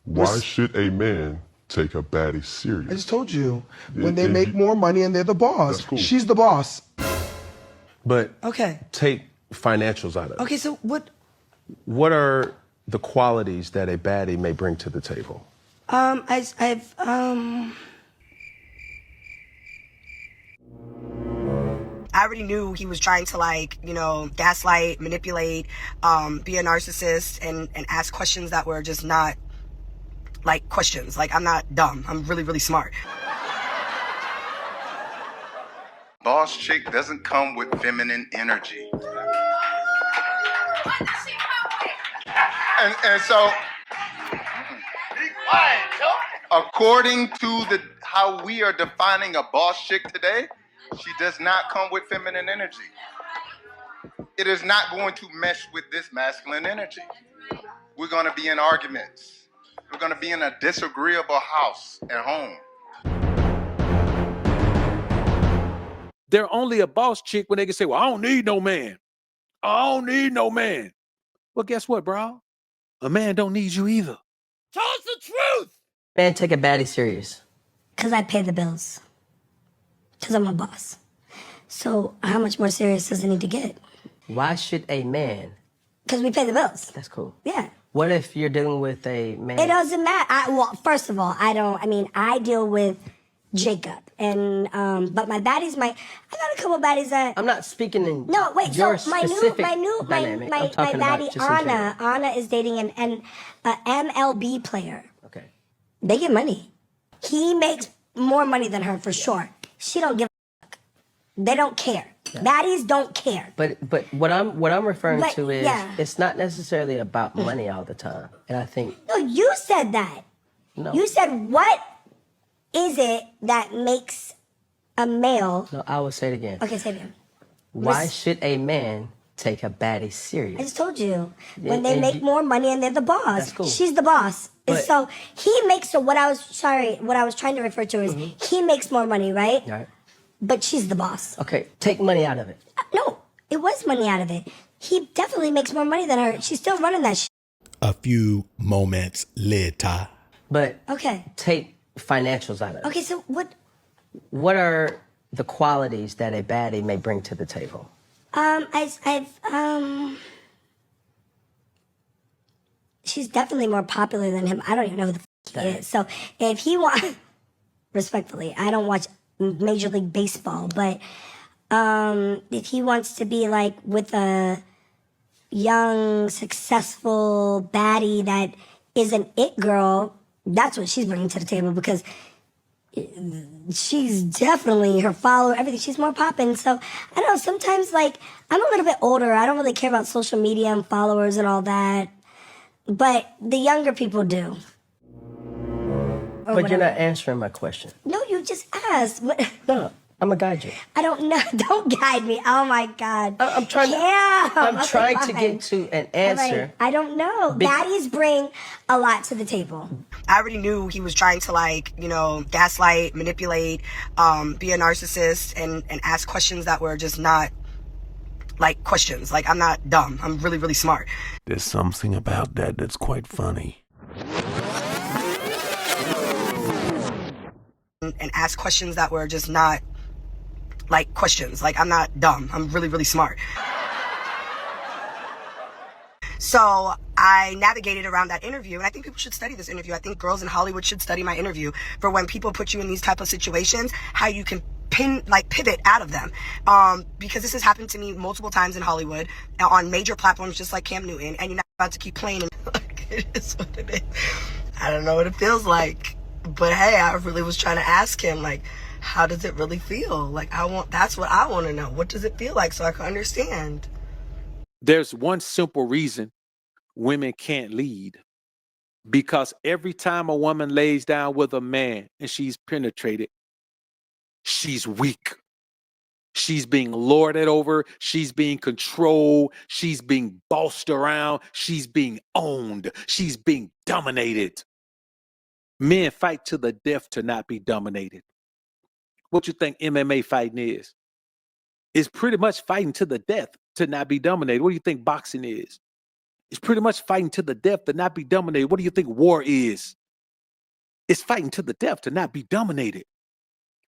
Why should a man take a baddie serious? I just told you. When they make more money and they're the boss. That's cool. She's the boss. But Okay. take financials out of it. Okay, so what? What are the qualities that a baddie may bring to the table? I already knew he was trying to, like, you know, gaslight, manipulate, be a narcissist, and ask questions that were just not, like, questions. Like, I'm not dumb. I'm really, really smart. Boss chick doesn't come with feminine energy. And so, according to how we are defining a boss chick today, she does not come with feminine energy. It is not going to mesh with this masculine energy. We're going to be in arguments. We're going to be in a disagreeable house at home. They're only a boss chick when they can say, well, I don't need no man. I don't need no man. Well, guess what, bro? A man don't need you either. Tell us the truth. Man, take a baddie serious. Because I pay the bills. Because I'm a boss. So how much more serious does it need to get? Why should a man? Because we pay the bills. That's cool. Yeah. What if you're dealing with a man? It doesn't matter. Well, first of all, I deal with Jacob. And, but my baddies, I got a couple baddies that... I'm not speaking in No, wait, your so my dynamic. my baddie, Anna is dating an MLB player. Okay. They get money. He makes more money than her for sure. She don't give a fuck. They don't care. Yeah. Baddies don't care. But what I'm referring to is it's not necessarily about money all the time. And I think... No, you said that. No. You said, what is it that makes a male... No, I will say it again. Okay, say it again. Why should a man take a baddie serious? I just told you. When they make more money and they're the boss. That's cool. She's the boss. And But- so he makes, what I was trying to refer to is he makes more money, right? Right. But she's the boss. Okay, take money out of it. No, it was money out of it. He definitely makes more money than her. She's still running that shit. A few moments later. But Okay. take financials out of it. Okay, so what? What are the qualities that a baddie may bring to the table? She's definitely more popular than him. I don't even know who the f he is. So if he wants, respectfully, I don't watch Major League Baseball, but if he wants to be like with a young, successful baddie that is an it girl, that's what she's bringing to the table because she's definitely her follower, everything. She's more poppin'. So I don't know. Sometimes, like, I'm a little bit older. I don't really care about social media and followers and all that. But the younger people do. But you're not answering my question. No, you just asked. What? No, I'm gonna guide you. I don't know. Don't guide me. Oh my God. I'm trying to. Yeah. I'm trying to get to an answer. Right. I don't know. Baddies bring a lot to the table. I already knew he was trying to, like, you know, gaslight, manipulate, be a narcissist, and ask questions that were just not, like, questions. Like, I'm not dumb. I'm really, really smart. There's something about that that's quite funny. And ask questions that were just not, like, questions. Like, I'm not dumb. I'm really, really smart. So I navigated around that interview, and I think people should study this interview. I think girls in Hollywood should study my interview for when people put you in these type of situations, how you can pivot out of them. Because this has happened to me multiple times in Hollywood on major platforms, just like Cam Newton, and you're not about to keep playing. It is what it is. I don't know what it feels like, but hey, I really was trying to ask him, like, how does it really feel? Like, that's what I want to know. What does it feel like so I can understand? There's one simple reason women can't lead. Because every time a woman lays down with a man and she's penetrated, she's weak. She's being lorded over. She's being controlled. She's being bossed around. She's being owned. She's being dominated. Men fight to the death to not be dominated. What you think MMA fighting is? It's pretty much fighting to the death to not be dominated. What do you think boxing is? It's pretty much fighting to the death to not be dominated. What do you think war is? It's fighting to the death to not be dominated.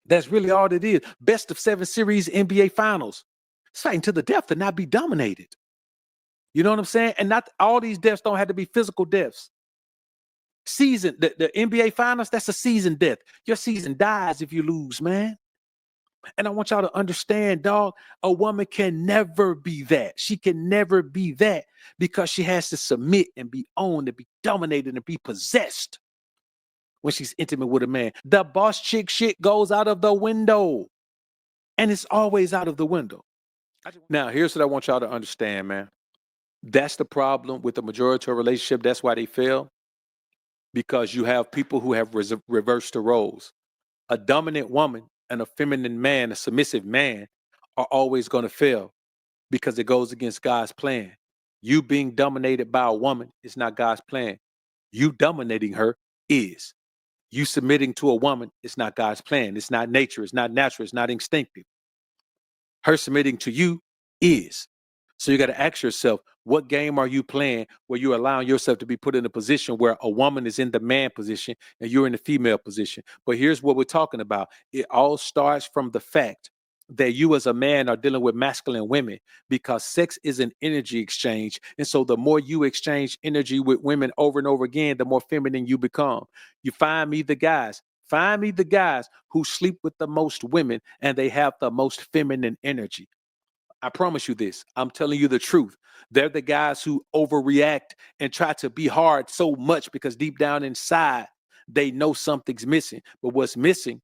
That's really all it is. Best of 7 series, NBA finals. It's fighting to the death to not be dominated. You know what I'm saying? And not all these deaths don't have to be physical deaths. The NBA finals, that's a season death. Your season dies if you lose, man. And I want y'all to understand, dog, a woman can never be that. She can never be that because she has to submit and be owned and be dominated and be possessed when she's intimate with a man. The boss chick shit goes out of the window. And it's always out of the window. Now, here's what I want y'all to understand, man. That's the problem with the majority of relationship. That's why they fail. Because you have people who have reversed the roles. A dominant woman and a feminine man, a submissive man, are always going to fail because it goes against God's plan. You being dominated by a woman is not God's plan. You dominating her is. You submitting to a woman is not God's plan. It's not nature. It's not natural. It's not instinctive. Her submitting to you is. So you got to ask yourself, what game are you playing where you're allowing yourself to be put in a position where a woman is in the man position and you're in the female position? But here's what we're talking about. It all starts from the fact that you as a man are dealing with masculine women because sex is an energy exchange. And so the more you exchange energy with women over and over again, the more feminine you become. You find me the guys who sleep with the most women and they have the most feminine energy. I promise you this. I'm telling you the truth. They're the guys who overreact and try to be hard so much because deep down inside, they know something's missing. But what's missing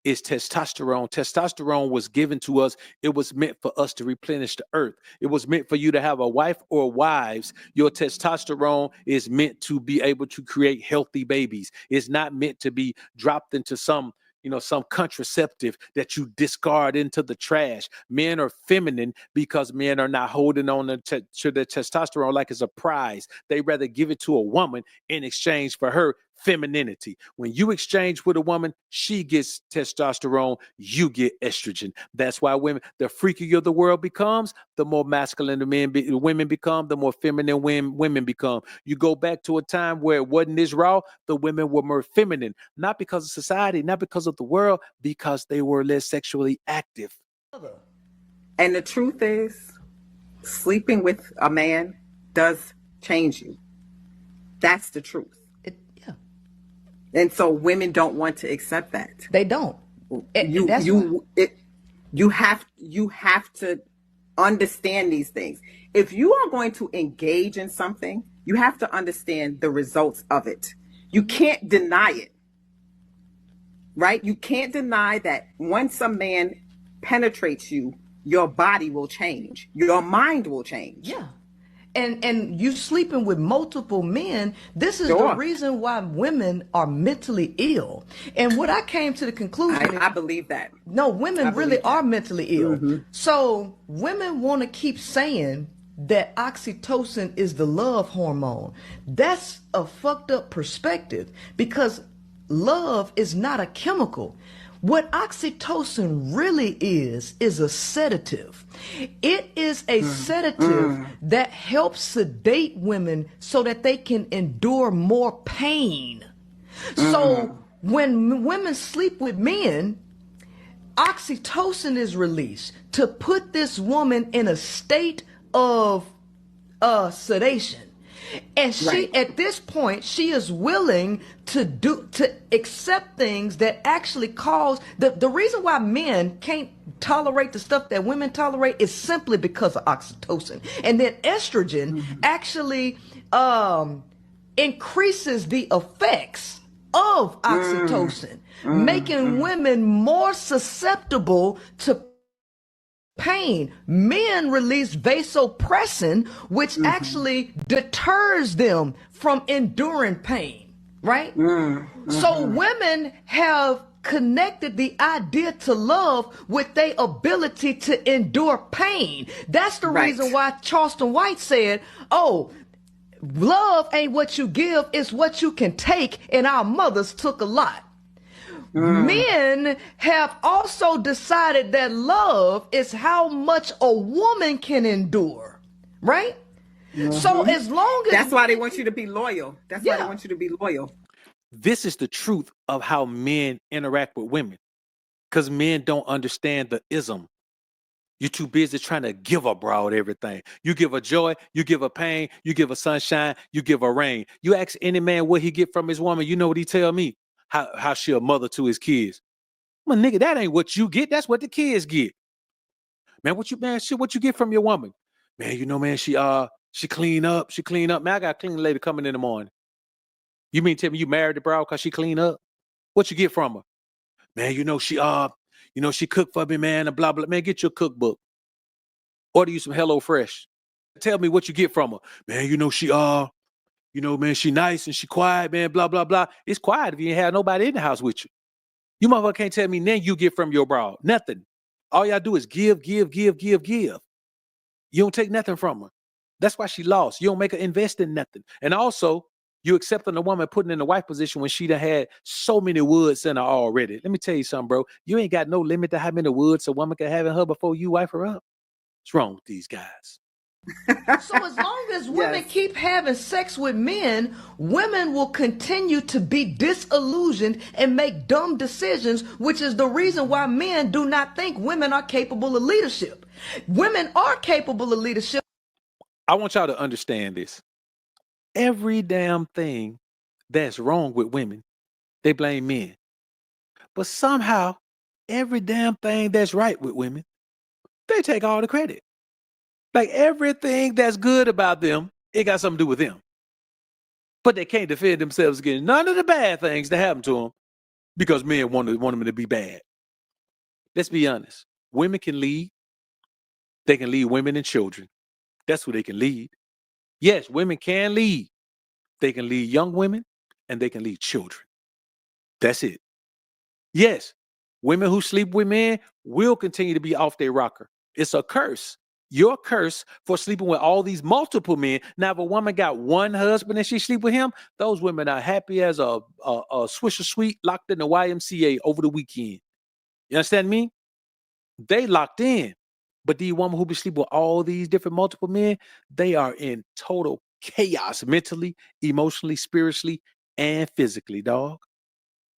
is testosterone. Testosterone was given to us. It was meant for us to replenish the earth. It was meant for you to have a wife or wives. Your testosterone is meant to be able to create healthy babies. It's not meant to be dropped into some contraceptive that you discard into the trash. Men are feminine because men are not holding on to their testosterone like it's a prize. They rather give it to a woman in exchange for her femininity. When you exchange with a woman, she gets testosterone, you get estrogen. That's why women, the freakier the world becomes, the more masculine the women become, the more feminine women become. You go back to a time where it wasn't this raw, the women were more feminine, not because of society, not because of the world, because they were less sexually active. And the truth is, sleeping with a man does change you. That's the truth. And so women don't want to accept that. They don't. You have to understand these things. If you are going to engage in something, you have to understand the results of it. You can't deny it. Right? You can't deny that once a man penetrates you, your body will change. Your mind will change. Yeah. And you sleeping with multiple men, this is the reason why women are mentally ill. And what I came to the conclusion I believe that. No, women really are mentally ill. Mm-hmm. So women want to keep saying that oxytocin is the love hormone. That's a fucked up perspective because love is not a chemical. What oxytocin really is a sedative. It is a sedative that helps sedate women so that they can endure more pain. So when women sleep with men, oxytocin is released to put this woman in a state of sedation. And she, at this point, she is willing to accept things that actually cause the reason why men can't tolerate the stuff that women tolerate is simply because of oxytocin. And then estrogen actually increases the effects of oxytocin, making women more susceptible to pain. Men release vasopressin, which actually deters them from enduring pain, right? So women have connected the idea to love with their ability to endure pain. That's the reason why Charleston White said, oh, love ain't what you give, it's what you can take, and our mothers took a lot. Men have also decided that love is how much a woman can endure, right? So as long as That's why they want you to be loyal. That's why they want you to be loyal. This is the truth of how men interact with women. Because men don't understand the ism. You're too busy trying to give a broad everything. You give her joy, you give her pain, you give her sunshine, you give her rain. You ask any man what he get from his woman, you know what he tell me? How she a mother to his kids. Well, nigga, that ain't what you get. That's what the kids get. Man, what you get from your woman? Man, you know, man, she clean up. Man, I got a clean lady coming in the morning. You mean tell me you married the broad because she clean up? What you get from her? Man, you know, she cooked for me, man, and blah, blah. Man, get your cookbook. Order you some HelloFresh. Tell me what you get from her. Man, you know, man, she nice and she quiet, man, blah, blah, blah. It's quiet if you ain't have nobody in the house with you. You motherfucker can't tell me nothing you get from your broad. Nothing. All y'all do is give. You don't take nothing from her. That's why she lost. You don't make her invest in nothing. And also, you accepting a woman putting in the wife position when she done had so many woods in her already. Let me tell you something, bro. You ain't got no limit to how many woods a woman can have in her before you wife her up. What's wrong with these guys? So as long as women keep having sex with men, women will continue to be disillusioned and make dumb decisions, which is the reason why men do not think women are capable of leadership. Women are capable of leadership. I want y'all to understand this. Every damn thing that's wrong with women, they blame men. But somehow, every damn thing that's right with women, they take all the credit. Like everything that's good about them, it got something to do with them. But they can't defend themselves against none of the bad things that happen to them because men want them to be bad. Let's be honest. Women can lead. They can lead women and children. That's who they can lead. Yes, women can lead. They can lead young women and they can lead children. That's it. Yes, women who sleep with men will continue to be off their rocker. It's a curse. Your curse for sleeping with all these multiple men. Now, if a woman got one husband and she sleep with him, those women are happy as a Swisher Sweet locked in the YMCA over the weekend. You understand me? They locked in. But the woman who be sleeping with all these different multiple men, they are in total chaos mentally, emotionally, spiritually, and physically, dog.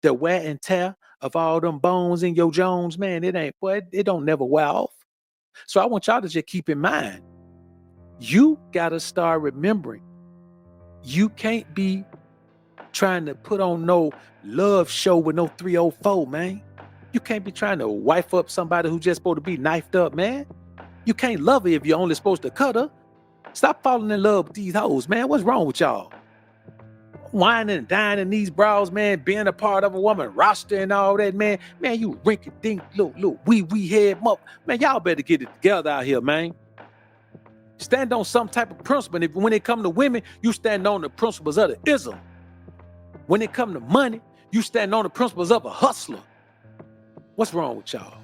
The wear and tear of all them bones in your Jones, man, it don't never wear off. So I want y'all to just keep in mind, you got to start remembering, you can't be trying to put on no love show with no 304, man. You can't be trying to wife up somebody who just supposed to be knifed up, man. You can't love her if you're only supposed to cut her. Stop falling in love with these hoes, man. What's wrong with y'all? Whining and dining these bras, man, being a part of a woman roster and all that, man. Man, you rinky-dink, little wee head up. Man, y'all better get it together out here, man. Stand on some type of principle. And when it come to women, you stand on the principles of the ism. When it come to money, you stand on the principles of a hustler. What's wrong with y'all?